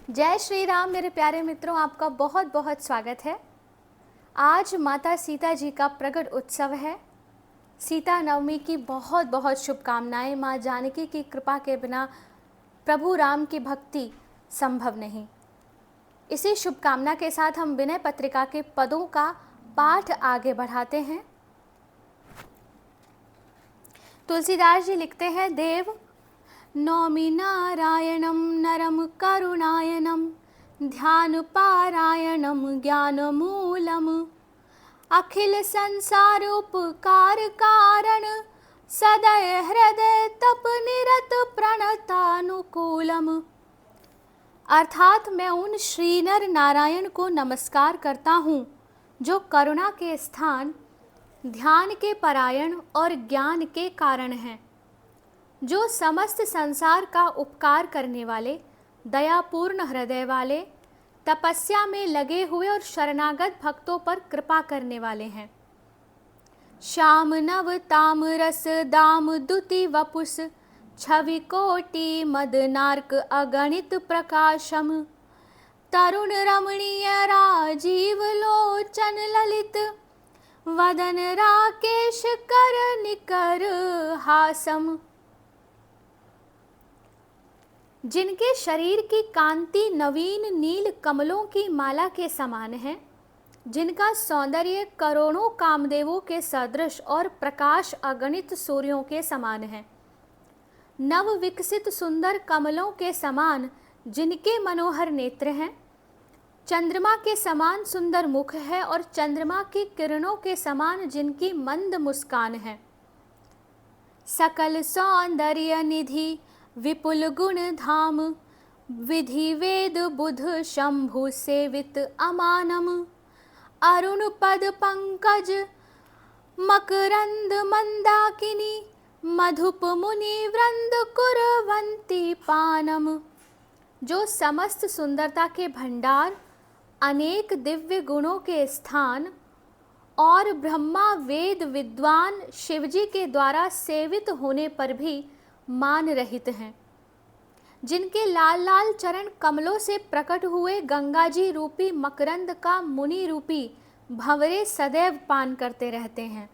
जय श्री राम मेरे प्यारे मित्रों, आपका बहुत बहुत स्वागत है। आज माता सीता जी का प्रकट उत्सव है। सीता नवमी की बहुत बहुत शुभकामनाएं। माँ जानकी की कृपा के बिना प्रभु राम की भक्ति संभव नहीं। इसी शुभकामना के साथ हम विनय पत्रिका के पदों का पाठ आगे बढ़ाते हैं। तुलसीदास जी लिखते हैं, देव नौमि नारायणं नरं करुणायनं ध्यानपारायणं ज्ञानमूलम् अखिल संसार उपकार कारण सदय हृदय तप निरत प्रणतानुकूलम्। अर्थात मैं उन श्री नर नारायण को नमस्कार करता हूँ जो करुणा के स्थान, ध्यान के परायण और ज्ञान के कारण हैं, जो समस्त संसार का उपकार करने वाले, दयापूर्ण हृदय वाले, तपस्या में लगे हुए और शरणागत भक्तों पर कृपा करने वाले हैं। श्याम नव ताम रस दाम दुति वपुस छवि कोटि मदनार्क अगणित प्रकाशम तरुण रमणीय राजीव लोचन ललित वदन राकेश कर निकर हासम। जिनके शरीर की कांति नवीन नील कमलों की माला के समान है, जिनका सौंदर्य करोड़ों कामदेवों के सदृश और प्रकाश अगणित सूर्यों के समान है, नव विकसित सुंदर कमलों के समान जिनके मनोहर नेत्र हैं, चंद्रमा के समान सुंदर मुख है और चंद्रमा की किरणों के समान जिनकी मंद मुस्कान है, सकल सौंदर्य निधि विपुल गुण धाम विधि वेद बुध शंभु सेवित अमानम अरुण पद पंकज मकरंद मंदाकिनी मधुप मुनि वृंद कुरवंती पानम। जो समस्त सुंदरता के भंडार, अनेक दिव्य गुणों के स्थान और ब्रह्मा वेद विद्वान शिवजी के द्वारा सेवित होने पर भी मान रहित हैं, जिनके लाल लाल चरण कमलों से प्रकट हुए गंगा जी रूपी मकरंद का मुनि रूपी भंवरे सदैव पान करते रहते हैं।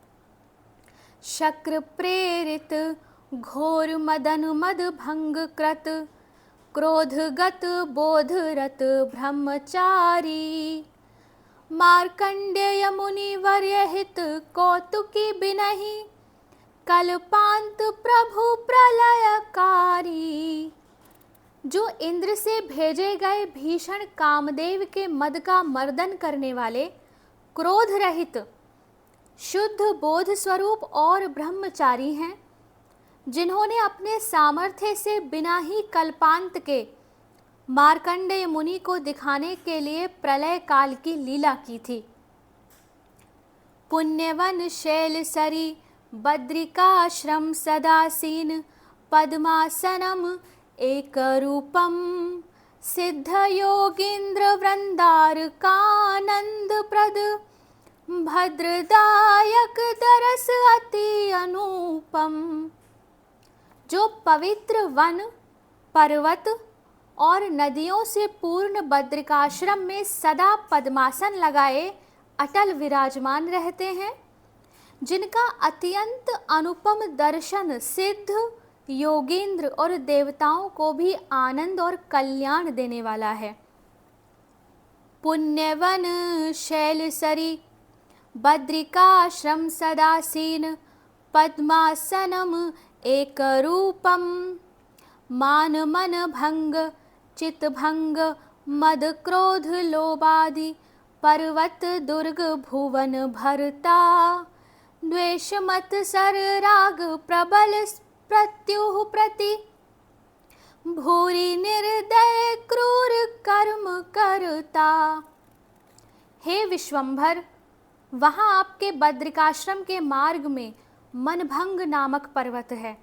शक्र प्रेरित घोर मदन मद भंग कृत क्रोधगत बोधरत ब्रह्मचारी मार्कंडेय मुनि वर्य हित कौतुकी बिनहि कल्पांत प्रभु प्रलयकारी। जो इंद्र से भेजे गए भीषण कामदेव के मद का मर्दन करने वाले, क्रोध रहित, शुद्ध बोध स्वरूप और ब्रह्मचारी हैं, जिन्होंने अपने सामर्थ्य से बिना ही कल्पांत के मार्कंडेय मुनि को दिखाने के लिए प्रलय काल की लीला की थी। पुण्यवन शैल सरी बद्रिकाश्रम सदासीन पद्मासनम एक रूपम सिद्ध योगींद्र वृंदार कानंद प्रद भद्रदायक दरस अति अनुपम। जो पवित्र वन, पर्वत और नदियों से पूर्ण बद्रिकाश्रम में सदा पद्मासन लगाए अटल विराजमान रहते हैं, जिनका अत्यंत अनुपम दर्शन सिद्ध, योगींद्र और देवताओं को भी आनंद और कल्याण देने वाला है। पुण्यवन शैलसरी बद्रिकाश्रम सदासीन पद्मासनम एक रूपम मान मन भंग चित भंग मद क्रोध लोभादि पर्वत दुर्ग भुवन भरता द्वेष मत सर राग प्रबल प्रत्युह प्रति भूरि निर्दय क्रूर कर्म करता। हे विश्वंभर, वहाँ आपके बद्रिकाश्रम के मार्ग में मनभंग नामक पर्वत है,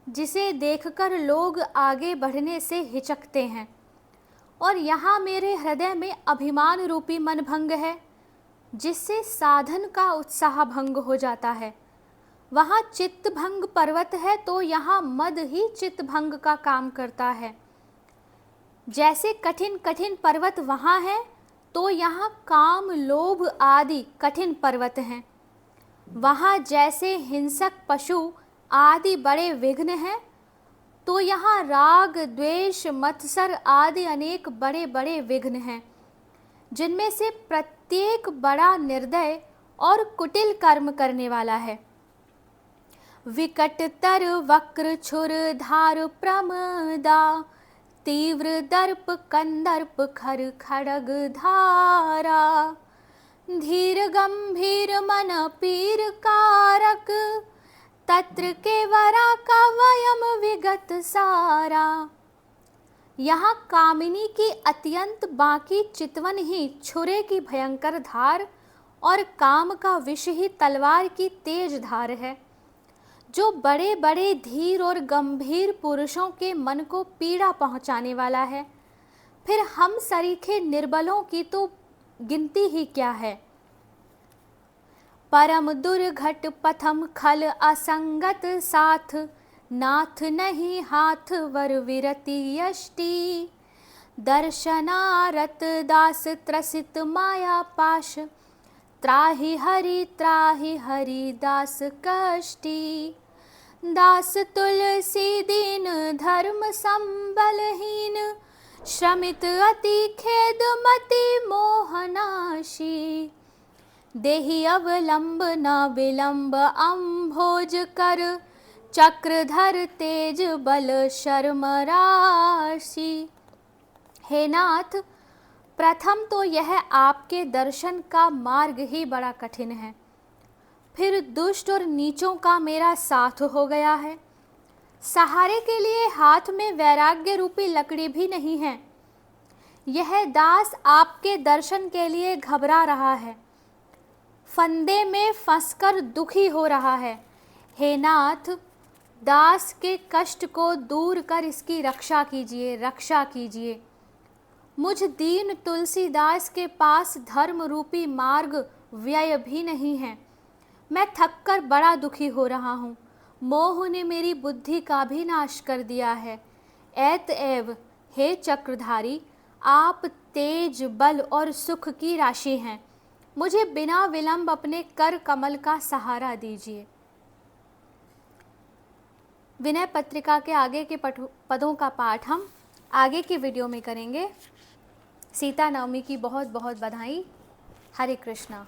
जिसे देखकर लोग आगे बढ़ने से हिचकते हैं, और यहाँ मेरे हृदय में अभिमान रूपी मनभंग है, जिससे साधन का उत्साह भंग हो जाता है। वहाँ चित्तभंग पर्वत है तो यहाँ मद ही चित्तभंग का काम करता है। जैसे कठिन कठिन पर्वत वहाँ हैं, तो यहाँ काम लोभ आदि कठिन पर्वत हैं। वहाँ जैसे हिंसक पशु आदि बड़े विघ्न हैं, तो यहाँ राग द्वेष मत्सर आदि अनेक बड़े बड़े विघ्न हैं, जिनमें से प्रत्येक बड़ा निर्दय और कुटिल कर्म करने वाला है। विकटतर वक्र छुर धार प्रमदा, तीव्र दर्प कंदर्प खर खड़ग धारा, धीर गंभीर मन पीर कारक, तत्र के वरा का वयम विगत सारा। यहाँ कामिनी की अत्यंत बाकी चितवन ही छुरे की भयंकर धार और काम का विष ही तलवार की तेज धार है, जो बड़े बड़े धीर और गंभीर पुरुषों के मन को पीड़ा पहुंचाने वाला है। फिर हम सरीखे निर्बलों की तो गिनती ही क्या है। परम दुर्घट पथम खल असंगत साथ, नाथ नहीं हाथ वर विरति यष्टि, दर्शनारत दास त्रसित माया पाश, त्राहि हरि दास कष्टि। दास तुलसी दीन धर्म संबलहीन, श्रमित अति खेद मति मोहनाशी, देहि अवलंब न विलंब अम्भोज कर, चक्रधर तेज बल शर्म राशि। हे नाथ, प्रथम तो यह आपके दर्शन का मार्ग ही बड़ा कठिन है, फिर दुष्ट और नीचों का मेरा साथ हो गया है। सहारे के लिए हाथ में वैराग्य रूपी लकड़ी भी नहीं है। यह दास आपके दर्शन के लिए घबरा रहा है, फंदे में फंसकर दुखी हो रहा है। हे नाथ, दास के कष्ट को दूर कर इसकी रक्षा कीजिए, रक्षा कीजिए। मुझ दीन तुलसीदास के पास धर्म रूपी मार्ग व्यय भी नहीं है। मैं थककर बड़ा दुखी हो रहा हूँ। मोह ने मेरी बुद्धि का भी नाश कर दिया है। ऐतएव हे चक्रधारी, आप तेज बल और सुख की राशि हैं। मुझे बिना विलंब अपने कर कमल का सहारा दीजिए। विनय पत्रिका के आगे के पदों का पाठ हम आगे की वीडियो में करेंगे। सीता नवमी की बहुत बहुत बधाई। हरे कृष्णा।